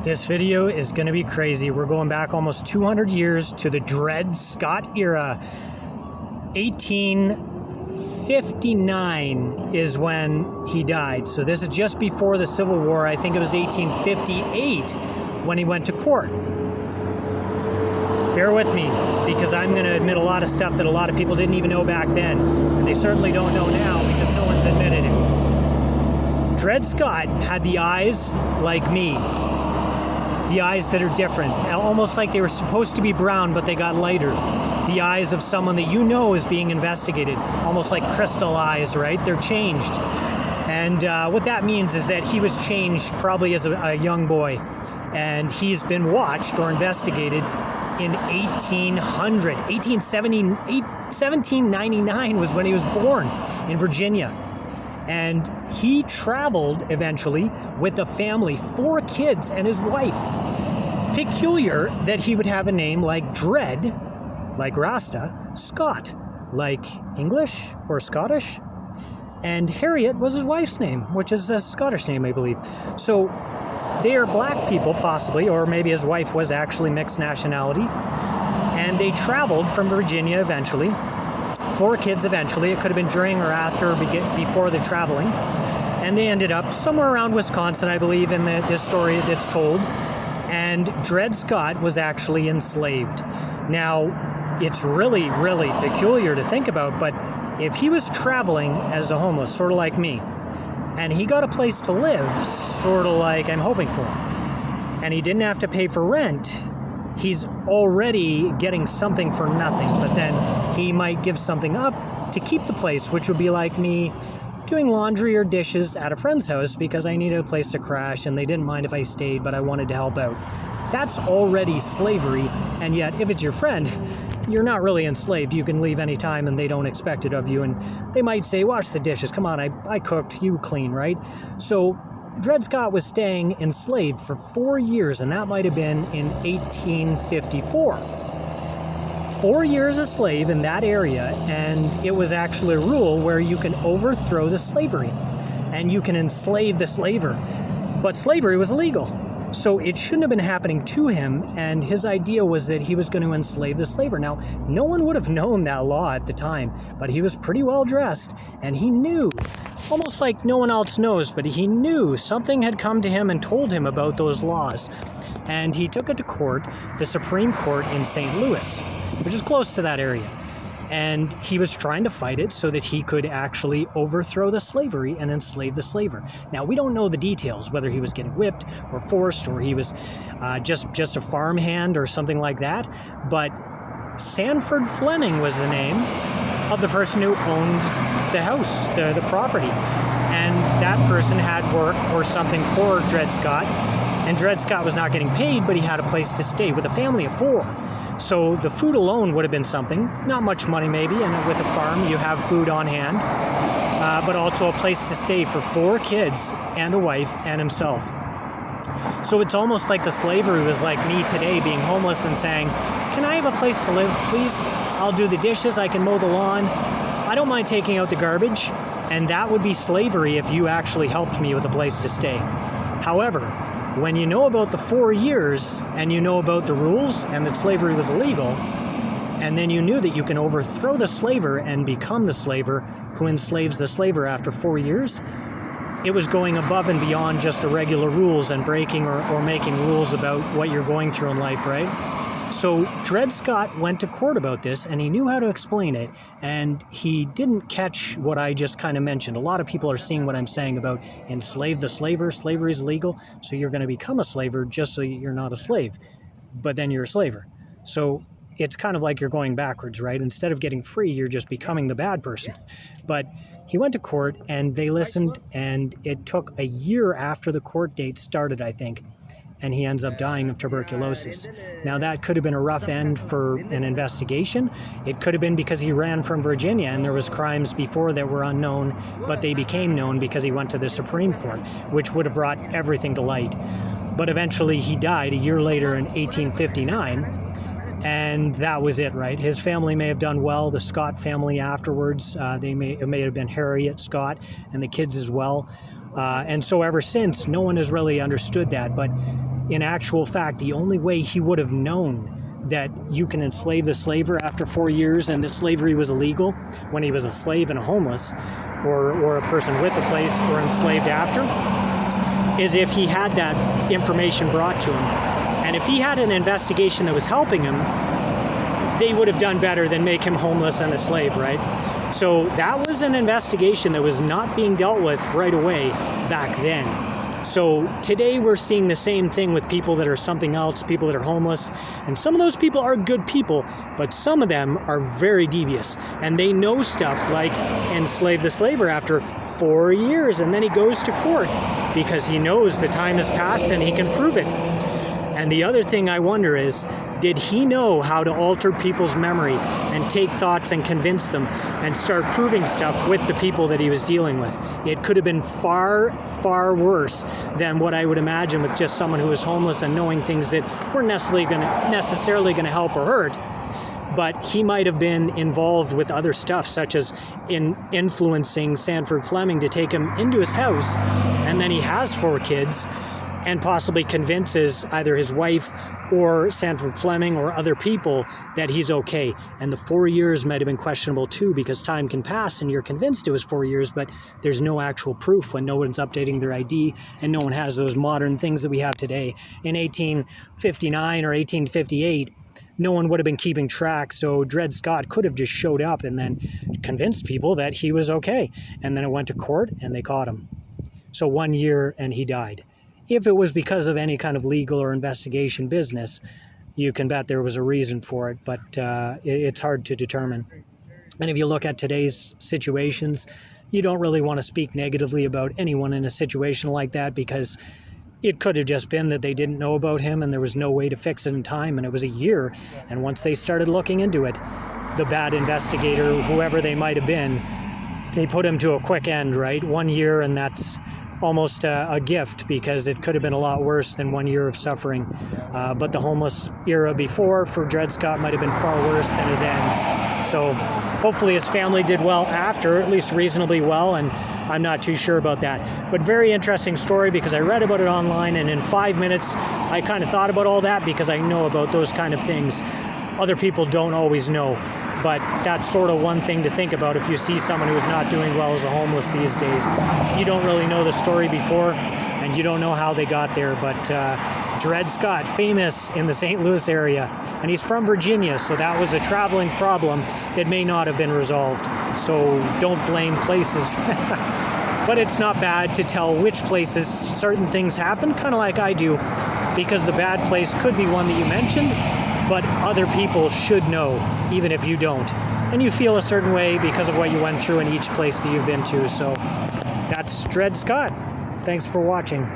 This video is going to be crazy. We're going back almost 200 years to the Dred Scott era. 1859 is when he died. So this is just before the Civil War. I think it was 1858 when he went to court. Bear with me, because I'm going to admit a lot of stuff that a lot of people didn't even know back then. And they certainly don't know now because no one's admitted it. Dred Scott had the eyes like me. The eyes that are different, almost like they were supposed to be brown, but they got lighter. The eyes of someone that you know is being investigated, almost like crystal eyes, right? They're changed. And what that means is that he was changed probably as a young boy. And he's been watched or investigated in 1799 was when he was born in Virginia. And he traveled eventually with a family, 4 kids and his wife. Peculiar that he would have a name like Dred, like Rasta, Scott, like English or Scottish. And Harriet was his wife's name, which is a Scottish name, I believe. So they are black people, possibly, or maybe his wife was actually mixed nationality. And they traveled from Virginia eventually. 4 kids eventually. It could have been during or after or before the traveling. And they ended up somewhere around Wisconsin, I believe, in this story that's told. And Dred Scott was actually enslaved. Now, it's really, really peculiar to think about, but if he was traveling as a homeless, sort of like me, and he got a place to live, sort of like I'm hoping for, and he didn't have to pay for rent, he's already getting something for nothing, but then he might give something up to keep the place, which would be like me doing laundry or dishes at a friend's house because I needed a place to crash and they didn't mind if I stayed, but I wanted to help out. That's already slavery, and yet if it's your friend, you're not really enslaved. You can leave anytime and they don't expect it of you, and they might say, wash the dishes, come on, I cooked, you clean, right? So Dred Scott was staying enslaved for 4 years, and that might have been in 1854. 4 years a slave in that area, and it was actually a rule where you can overthrow the slavery, and you can enslave the slaver. But slavery was illegal, so it shouldn't have been happening to him, and his idea was that he was going to enslave the slaver. Now, no one would have known that law at the time, but he was pretty well dressed, and he knew, almost like no one else knows, but he knew something had come to him and told him about those laws. And he took it to court, the Supreme Court in St. Louis, which is close to that area. And he was trying to fight it so that he could actually overthrow the slavery and enslave the slaver. Now, we don't know the details, whether he was getting whipped or forced or he was just a farmhand or something like that. But Sanford Fleming was the name of the person who owned the house, the property. And that person had work or something for Dred Scott. And Dred Scott was not getting paid, but he had a place to stay with a family of 4. So the food alone would have been something, not much money maybe, and with a farm you have food on hand, but also a place to stay for 4 kids and a wife and himself. So it's almost like the slavery was like me today being homeless and saying, can I have a place to live, please? I'll do the dishes, I can mow the lawn, I don't mind taking out the garbage, and that would be slavery if you actually helped me with a place to stay. However, when you know about the 4 years and you know about the rules and that slavery was illegal, and then you knew that you can overthrow the slaver and become the slaver who enslaves the slaver after 4 years, it was going above and beyond just the regular rules and breaking or making rules about what you're going through in life, right? So Dred Scott went to court about this, and he knew how to explain it, and he didn't catch what I just kind of mentioned. A lot of people are seeing what I'm saying about enslave the slaver, slavery is illegal, so you're going to become a slaver just so you're not a slave, but then you're a slaver. So it's kind of like you're going backwards, right? Instead of getting free, you're just becoming the bad person. But he went to court, and they listened, and it took a year after the court date started, I think, and he ends up dying of tuberculosis. Now, that could have been a rough end for an investigation. It could have been because he ran from Virginia and there was crimes before that were unknown, but they became known because he went to the Supreme Court, which would have brought everything to light. But eventually he died a year later in 1859, and that was it, right? His family may have done well, the Scott family afterwards. It may have been Harriet Scott and the kids as well. And so ever since, no one has really understood that. But in actual fact, the only way he would have known that you can enslave the slaver after 4 years and that slavery was illegal when he was a slave and a homeless, or a person with a place or enslaved after, is if he had that information brought to him. And if he had an investigation that was helping him, they would have done better than make him homeless and a slave, right? So that was an investigation that was not being dealt with right away back then. So today we're seeing the same thing with people that are something else, people that are homeless. And some of those people are good people, but some of them are very devious. And they know stuff like enslave the slaver after 4 years, and then he goes to court because he knows the time has passed and he can prove it. And the other thing I wonder is, did he know how to alter people's memory and take thoughts and convince them and start proving stuff with the people that he was dealing with? It could have been far, far worse than what I would imagine with just someone who was homeless and knowing things that weren't necessarily going to help or hurt. But he might have been involved with other stuff, such as in influencing Sanford Fleming to take him into his house, and then he has 4 kids and possibly convinces either his wife or Sanford Fleming or other people that he's okay. And the 4 years might have been questionable too, because time can pass and you're convinced it was 4 years, but there's no actual proof when no one's updating their ID and no one has those modern things that we have today. In 1859 or 1858, no one would have been keeping track, so Dred Scott could have just showed up and then convinced people that he was okay. And then it went to court and they caught him. So 1 year and he died. If it was because of any kind of legal or investigation business, you can bet there was a reason for it, but it's hard to determine. And if you look at today's situations, you don't really want to speak negatively about anyone in a situation like that, because it could have just been that they didn't know about him and there was no way to fix it in time, and it was a year. And once they started looking into it, the bad investigator, whoever they might have been, they put him to a quick end, right? 1 year, and that's almost a gift, because it could have been a lot worse than 1 year of suffering. But the homeless era before for Dred Scott might have been far worse than his end. So hopefully his family did well after, at least reasonably well, and I'm not too sure about that. But very interesting story, because I read about it online, and in 5 minutes I kind of thought about all that, because I know about those kind of things. Other people don't always know. But that's sort of one thing to think about if you see someone who's not doing well as a homeless these days. You don't really know the story before, and you don't know how they got there. But Dred Scott, famous in the St. Louis area, and he's from Virginia, so that was a traveling problem that may not have been resolved. So don't blame places. But it's not bad to tell which places certain things happen, kind of like I do, because the bad place could be one that you mentioned, but other people should know, even if you don't. And you feel a certain way because of what you went through in each place that you've been to. So that's Dred Scott. Thanks for watching.